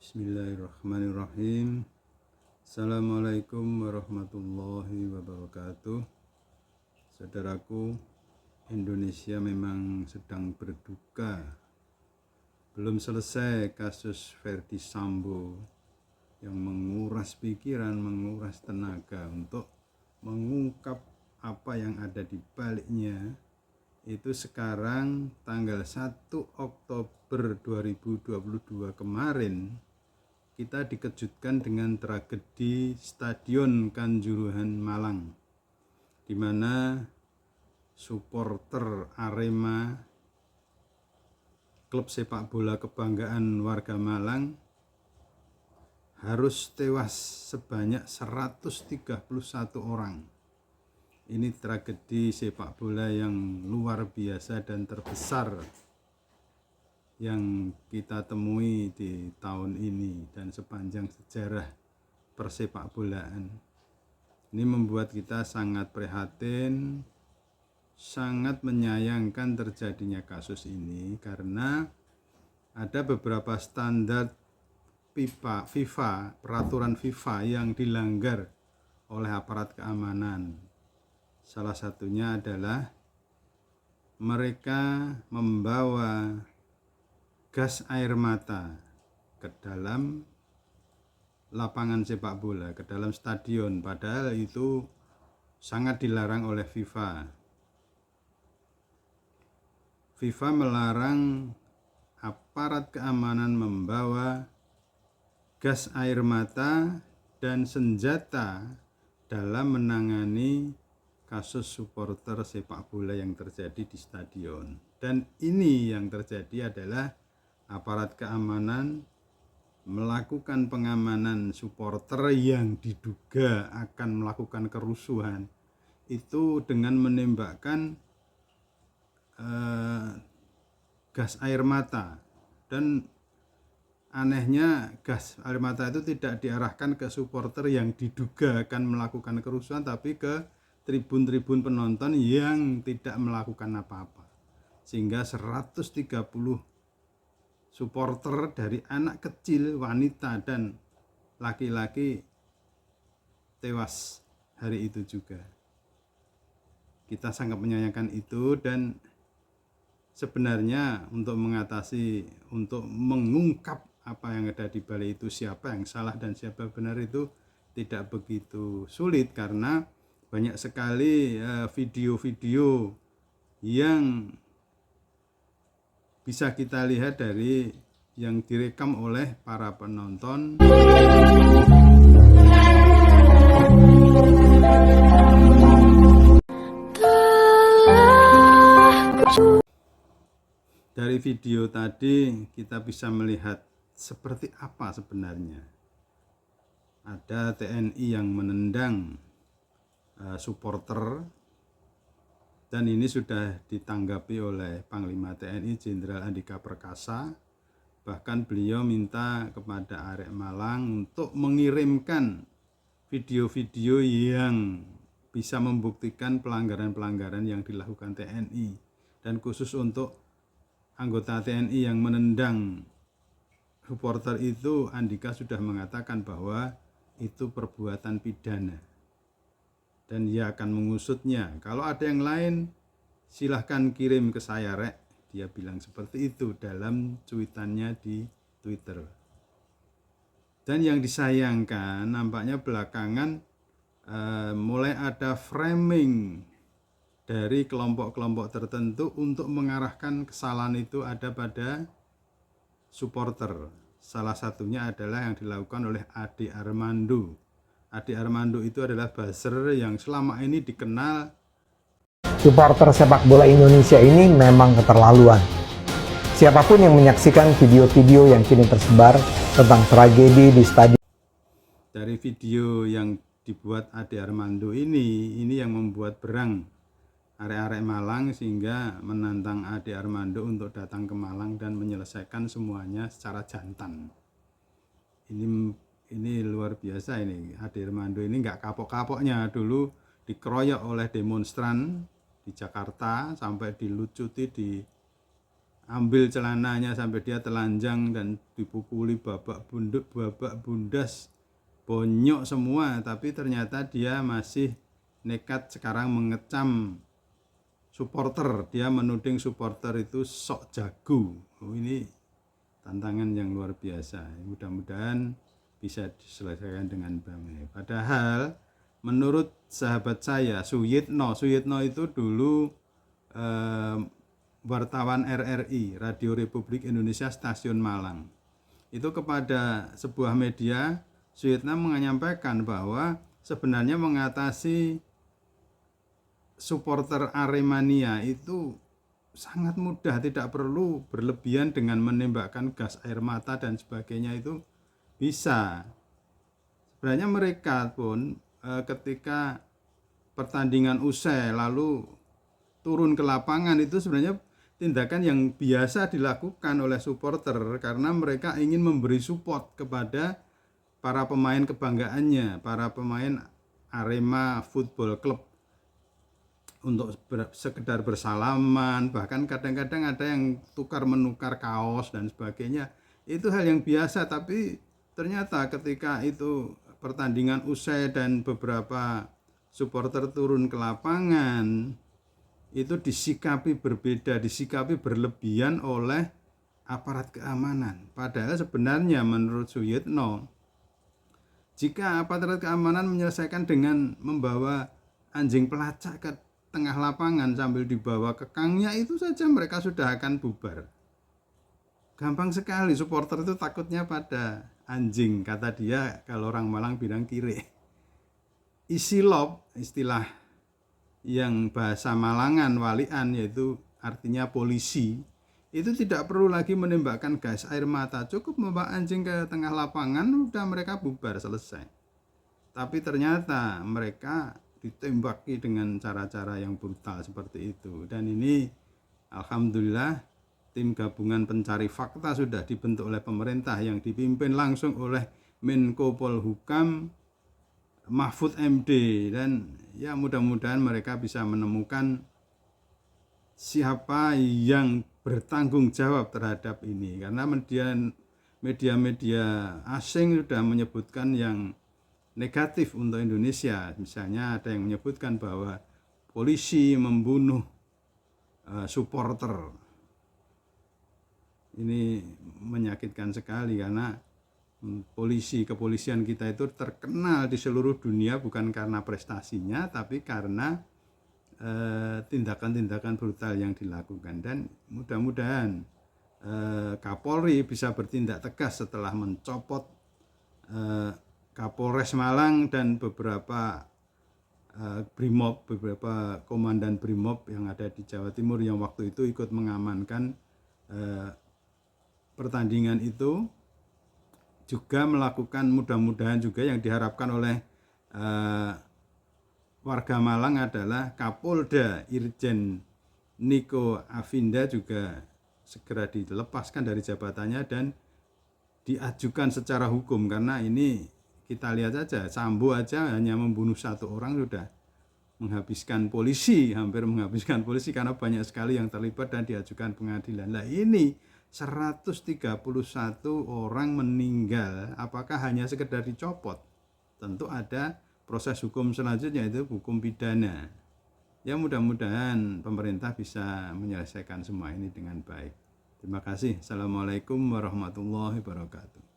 Bismillahirrahmanirrahim. Assalamualaikum warahmatullahi wabarakatuh. Saudaraku, Indonesia memang sedang berduka. Belum selesai kasus Verdi Sambo yang menguras pikiran, menguras tenaga untuk mengungkap apa yang ada di baliknya. Itu sekarang tanggal 1 Oktober 2022 kemarin kita dikejutkan dengan tragedi Stadion Kanjuruhan Malang, di mana supporter Arema, klub sepak bola kebanggaan warga Malang, harus tewas sebanyak 131 orang. Ini tragedi sepak bola yang luar biasa dan terbesar yang kita temui di tahun ini dan sepanjang sejarah persepak bolaan. Ini membuat kita sangat prihatin, sangat menyayangkan terjadinya kasus ini karena ada beberapa standar FIFA, peraturan FIFA yang dilanggar oleh aparat keamanan. Salah satunya adalah mereka membawa gas air mata ke dalam lapangan sepak bola, ke dalam stadion, padahal itu sangat dilarang oleh FIFA. FIFA melarang aparat keamanan membawa gas air mata dan senjata dalam menangani kasus supporter sepak bola yang terjadi di stadion. Dan ini yang terjadi adalah aparat keamanan melakukan pengamanan supporter yang diduga akan melakukan kerusuhan itu dengan menembakkan gas air mata. Dan anehnya gas air mata itu tidak diarahkan ke supporter yang diduga akan melakukan kerusuhan, tapi ke tribun-tribun penonton yang tidak melakukan apa-apa, sehingga 130 supporter dari anak kecil, wanita dan laki-laki tewas hari itu juga. Kita sangat menyayangkan itu, dan sebenarnya untuk mengatasi, untuk mengungkap apa yang ada di balik itu, siapa yang salah dan siapa benar, itu tidak begitu sulit karena banyak sekali video-video yang bisa kita lihat dari yang direkam oleh para penonton. Dari video tadi kita bisa melihat seperti apa sebenarnya. Ada TNI yang menendang supporter, dan ini sudah ditanggapi oleh Panglima TNI Jenderal Andika Perkasa. Bahkan beliau minta kepada Arek Malang untuk mengirimkan video-video yang bisa membuktikan pelanggaran-pelanggaran yang dilakukan TNI. Dan khusus untuk anggota TNI yang menendang supporter itu, Andika sudah mengatakan bahwa itu perbuatan pidana dan ia akan mengusutnya. Kalau ada yang lain, silahkan kirim ke saya, Rek. Dia bilang seperti itu dalam cuitannya di Twitter. Dan yang disayangkan, nampaknya belakangan mulai ada framing dari kelompok-kelompok tertentu untuk mengarahkan kesalahan itu ada pada supporter. Salah satunya adalah yang dilakukan oleh Ade Armando. Ade Armando itu adalah buzzer yang selama ini dikenal. Supporter sepak bola Indonesia ini memang keterlaluan. Siapapun yang menyaksikan video-video yang kini tersebar tentang tragedi di stadion. Dari video yang dibuat Ade Armando ini yang membuat berang arek-arek Malang, sehingga menantang Ade Armando untuk datang ke Malang dan menyelesaikan semuanya secara jantan. Ini luar biasa ini. Ade Armando ini nggak kapok-kapoknya. Dulu dikeroyok oleh demonstran di Jakarta sampai dilucuti di ambil celananya sampai dia telanjang dan dipukuli babak bundas, bonyok semua, tapi ternyata dia masih nekat sekarang mengecam supporter. Dia menuding supporter itu sok jago. Ini tantangan yang luar biasa. Mudah-mudahan bisa diselesaikan dengan baik. Padahal menurut sahabat saya Suyitno itu dulu wartawan RRI, Radio Republik Indonesia Stasiun Malang. Itu kepada sebuah media, Suyitno menyampaikan bahwa sebenarnya mengatasi supporter Aremania itu sangat mudah, tidak perlu berlebihan dengan menembakkan gas air mata dan sebagainya, itu bisa. Sebenarnya mereka pun ketika pertandingan usai lalu turun ke lapangan, itu sebenarnya tindakan yang biasa dilakukan oleh supporter karena mereka ingin memberi support kepada para pemain kebanggaannya, para pemain Arema Football Club, untuk sekedar bersalaman, bahkan kadang-kadang ada yang tukar menukar kaos dan sebagainya. Itu hal yang biasa, tapi ternyata ketika itu pertandingan usai dan beberapa supporter turun ke lapangan, itu disikapi berbeda, disikapi berlebihan oleh aparat keamanan. Padahal sebenarnya menurut Suyitno, jika aparat keamanan menyelesaikan dengan membawa anjing pelacak ke tengah lapangan sambil dibawa ke kangnya, itu saja mereka sudah akan bubar. Gampang sekali, supporter itu takutnya pada anjing, kata dia, kalau orang Malang bilang kire. Isilop, istilah yang bahasa Malangan walian, yaitu artinya polisi, itu tidak perlu lagi menembakkan gas air mata, cukup membawa anjing ke tengah lapangan, udah mereka bubar, selesai. Tapi ternyata mereka ditembaki dengan cara-cara yang brutal seperti itu. Dan ini alhamdulillah tim gabungan pencari fakta sudah dibentuk oleh pemerintah yang dipimpin langsung oleh Menko Polhukam Mahfud MD, dan ya mudah-mudahan mereka bisa menemukan siapa yang bertanggung jawab terhadap ini, karena media-media asing sudah menyebutkan yang negatif untuk Indonesia. Misalnya ada yang menyebutkan bahwa polisi membunuh supporter. Ini menyakitkan sekali karena kepolisian kita itu terkenal di seluruh dunia bukan karena prestasinya, tapi karena tindakan-tindakan brutal yang dilakukan. Dan mudah-mudahan Kapolri bisa bertindak tegas setelah mencopot Kapolres Malang dan beberapa Brimob, beberapa komandan Brimob yang ada di Jawa Timur yang waktu itu ikut mengamankan pertandingan itu, juga melakukan, mudah-mudahan juga yang diharapkan oleh warga Malang adalah Kapolda Irjen Niko Afinda juga segera dilepaskan dari jabatannya dan diajukan secara hukum, karena ini kita lihat saja, Sambo aja hanya membunuh satu orang sudah menghabiskan polisi, hampir menghabiskan polisi karena banyak sekali yang terlibat dan diajukan pengadilan. Nah ini 131 orang meninggal, apakah hanya sekedar dicopot? Tentu ada proses hukum selanjutnya, itu hukum pidana. Ya mudah-mudahan pemerintah bisa menyelesaikan semua ini dengan baik. Terima kasih. Assalamualaikum warahmatullahi wabarakatuh.